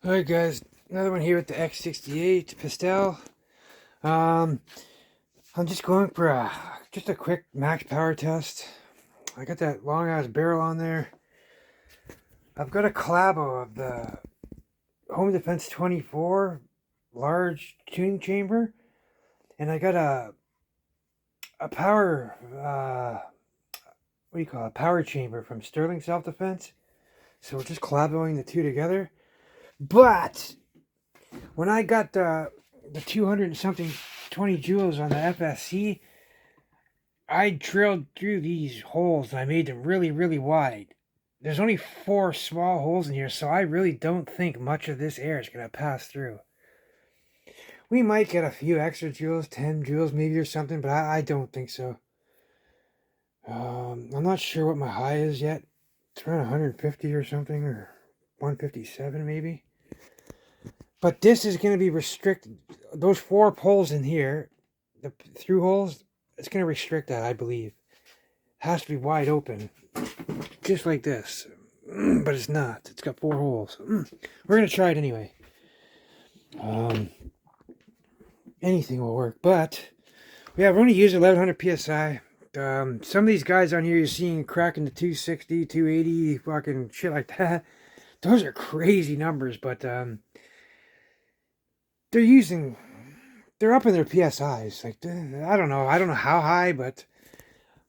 Alright guys, another one here with the X68 Pistelle. I'm just going for just a quick max power test. I got that long ass barrel on there. I've got a collabo of the Homedefence-24 large tuning chamber, and I got a power what do you call it? Power chamber from Sterling Self Defense. So we're just collaboing the two together. But when I got the 200 and something 20 joules on the FSC, I drilled through these holes and I made them really, really wide. There's only 4 small holes in here, so I really don't think much of this air is going to pass through. We might get a few extra joules, 10 joules maybe or something, but I don't think so. I'm not sure what my high is yet. It's around 150 or something, or 157 maybe. But this is going to be restricted. Those 4 holes in here, the through holes, it's going to restrict that, I believe. It has to be wide open. Just like this. But it's not. It's got 4 holes. We're going to try it anyway. Anything will work. But, yeah, we're going to use 1100 PSI. Some of these guys on here you're seeing cracking the 260, 280, fucking shit like that. Those are crazy numbers, but they're up in their PSIs. Like, I don't know how high, but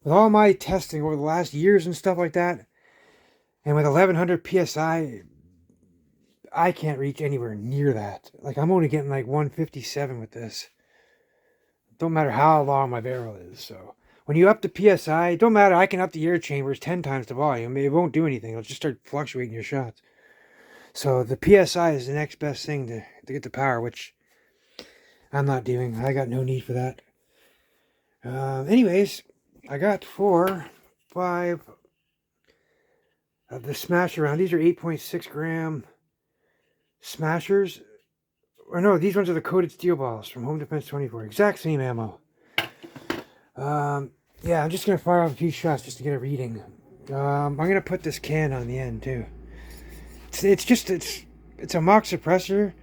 with all my testing over the last years and stuff like that, and with 1100 PSI, I can't reach anywhere near that. Like, I'm only getting like 157 with this. Don't matter how long my barrel is, so when you up the PSI, it don't matter, I can up the air chambers 10 times the volume. It won't do anything. It'll just start fluctuating your shots. So the PSI is the next best thing to get the power, which I'm not doing. I got no need for that. Anyways, I got 4, 5 of the smash around. These are 8.6 gram smashers. Or no, these ones are the coated steel balls from Homedefence-24. Exact same ammo. Yeah, I'm just going to fire off a few shots just to get a reading. I'm going to put this can on the end too. It's a mock suppressor,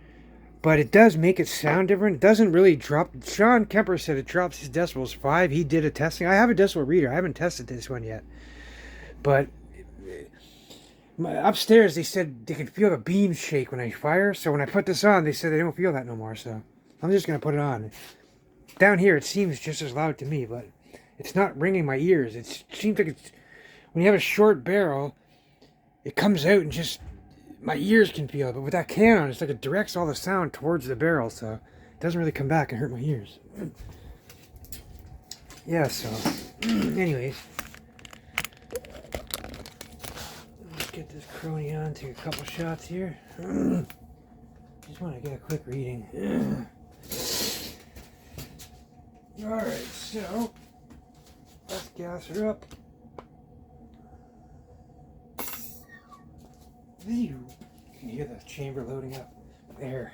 but it does make it sound different. It doesn't really drop. Sean Kemper said it drops his decibels 5. He did a testing. I have a decibel reader. I haven't tested this one yet. But upstairs they said they can feel the beams shake when I fire. So when I put this on, they said they don't feel that no more. So I'm just going to put it on. Down here, it seems just as loud to me, but it's not ringing my ears. It seems like it's, when you have a short barrel, it comes out and just, my ears can feel it. But with that can on, it's like it directs all the sound towards the barrel, so it doesn't really come back and hurt my ears. Yeah, so, anyways. Let's get this crony on to a couple shots here. Just want to get a quick reading. Alright, so let's gas her up. You can hear the chamber loading up there.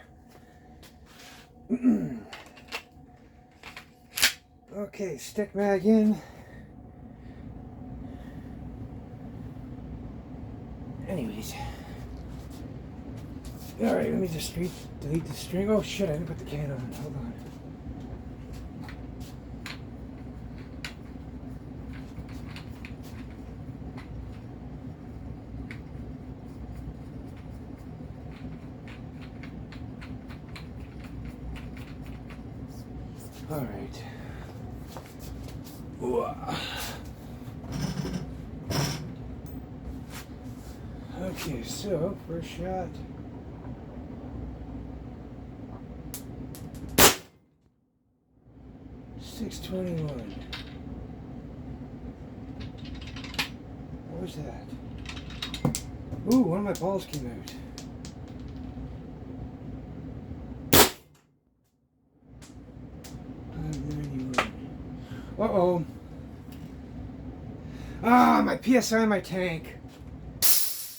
Okay, stick mag in. Anyways. Alright, let me just delete the string. Oh shit, I didn't put the can on. Hold on. All right. Okay, so first shot. .621. What was that? Ooh, one of my balls came out. Uh-oh. Ah, my PSI in my tank.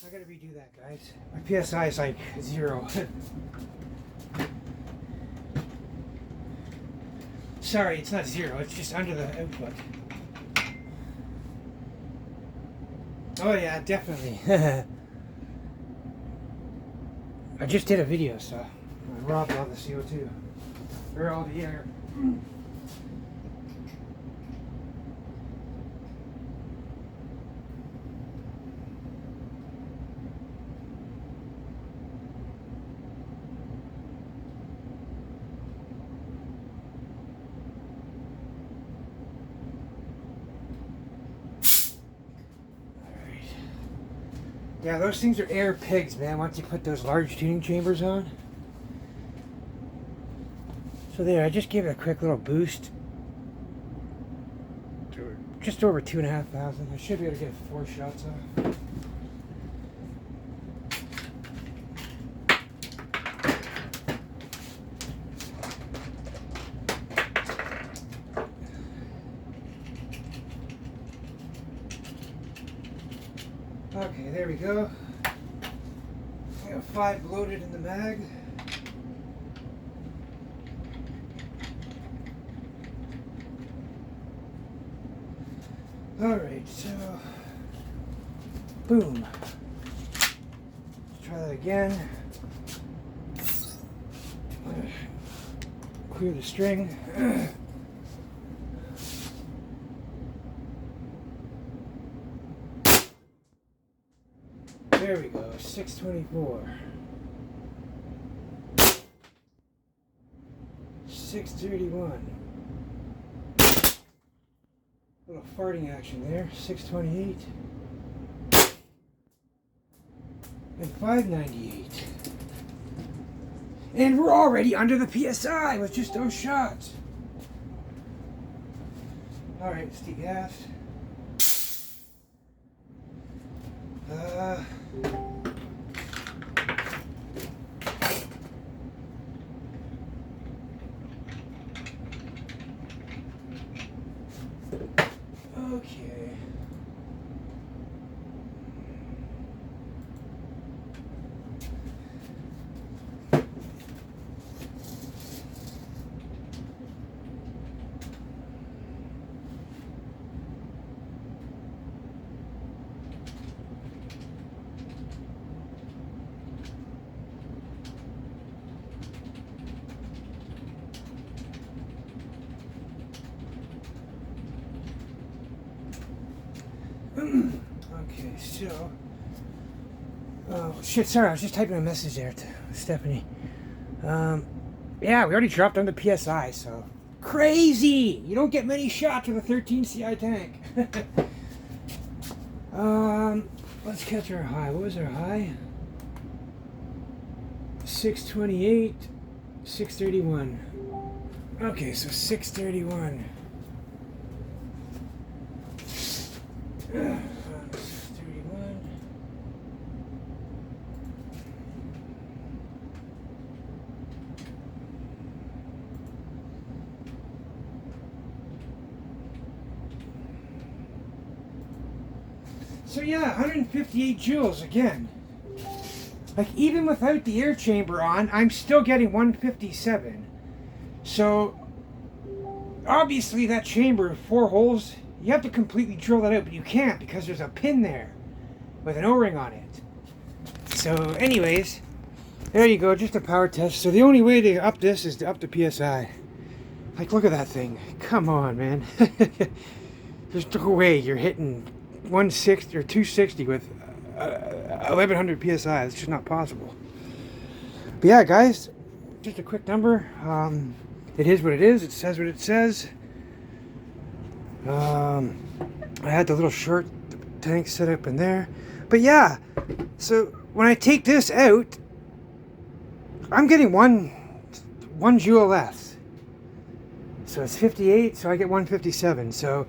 I gotta redo that, guys. My PSI is like 0. Sorry, it's not 0. It's just under the output. Oh yeah, definitely. I just did a video, so I robbed all the CO2 or all the air. Yeah, those things are air pigs, man, once you put those large tuning chambers on. So there, I just gave it a quick little boost. Just over 2,500. I should be able to get 4 shots off. Okay, there we go. I got 5 loaded in the mag. Alright, so boom. Let's try that again. Clear the string. There we go, 624. 631. Little farting action there, 628. And 598. And we're already under the PSI with just those shots. Alright, let's degas. Okay. Okay, so oh shit, sorry, I was just typing a message there to Stephanie. Yeah, we already dropped under PSI, so crazy! You don't get many shots with a 13 CI tank. Let's catch our high. What was our high? 628, 631. Okay, so 631. 31. So yeah, 158 joules again. Like even without the air chamber on, I'm still getting 157. So obviously that chamber, 4 holes, you have to completely drill that out, but you can't because there's a pin there with an O-ring on it. So anyways, there you go, just a power test. So the only way to up this is to up the PSI. Like look at that thing. Come on, man. There's no way you're hitting 160 or 260 with 1100 PSI. It's just not possible. But yeah, guys, just a quick number. It is what it is. It says what it says. I had the little short tank set up in there. But yeah, so when I take this out, I'm getting one joule less. So it's 58, so I get 157. So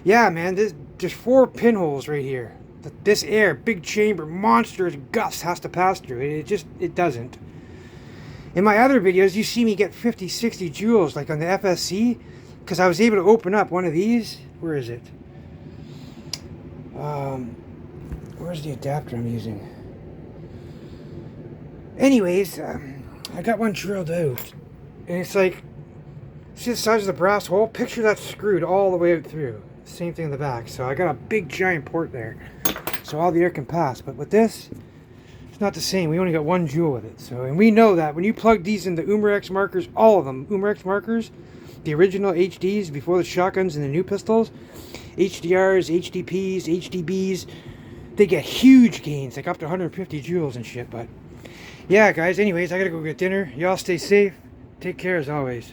yeah, man, there's 4 pinholes right here. This air, big chamber, monstrous gust has to pass through it. It doesn't. In my other videos, you see me get 50, 60 joules, like on the FSC, because I was able to open up one of these. Where is it? Where's the adapter I'm using? Anyways, I got one drilled out, and it's like, see the size of the brass hole? Picture that screwed all the way out through. Same thing in the back. So I got a big giant port there, so all the air can pass. But with this, there's not the same. We only got 1 joule with it. So, and we know that when you plug these into Umarex markers, all of them, Umarex markers, the original HDs before the shotguns and the new pistols, HDRs, HDPs, HDBs, they get huge gains, like up to 150 joules and shit. But yeah, guys, anyways, I gotta go get dinner. Y'all stay safe. Take care as always.